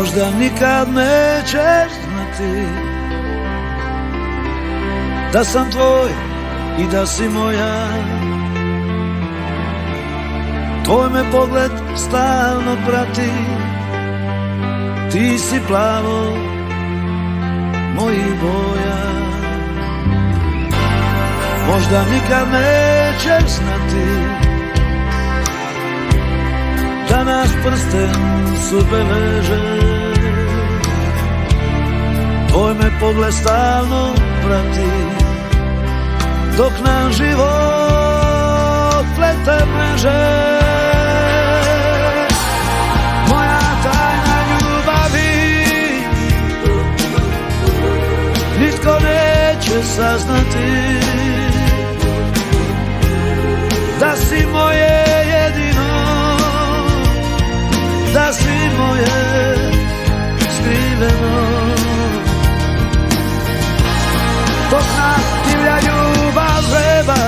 Možda nikad nećeš znati da sam tvoj i da si moja. Tvoj me pogled stalno prati, ti si plavo mojih boja. Možda nikad nećeš znati da nas prsten sudbe veže. Tvoj me pogled stalno prati, dok nam život plete mreže. Moja tajna ljubavi nitko neće saznati, da si moje jedino, da si moje skriveno. Dok nas divlja ljubav vreba,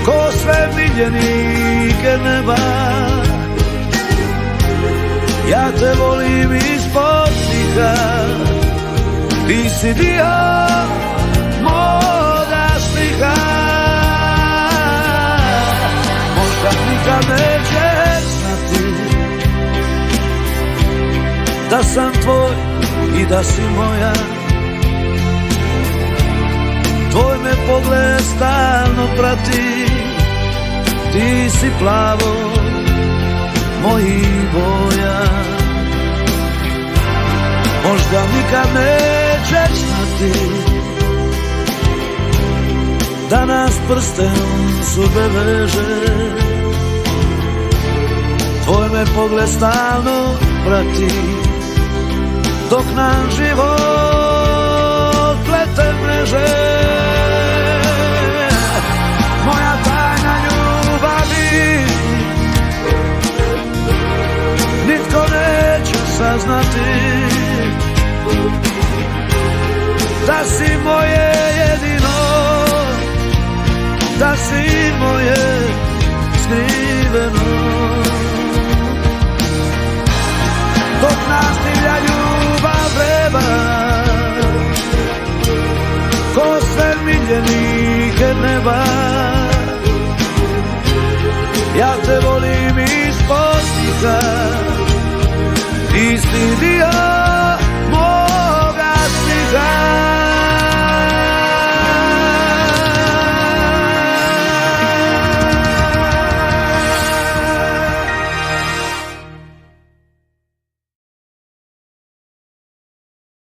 ko sve miljenike neba, ja te volim ispod stiha, ti si dio moga sliha. Možda nikad nećeš znati da sam tvoj i da si moja. Tvoj me pogled stalno prati, ti si plavo mojih boja. Možda nikad nećeš znati da nas prsten sudbe veže. Tvoj me pogled stalno prati, dok nam život plete mreže. Moja tajna ljubavi nitko neće saznati, da si moje jedino, da si moje skriveno. Dok nas divlja ljubav vreba, ko sve miljenike neba, ja te volim ispod stiha, ti si dio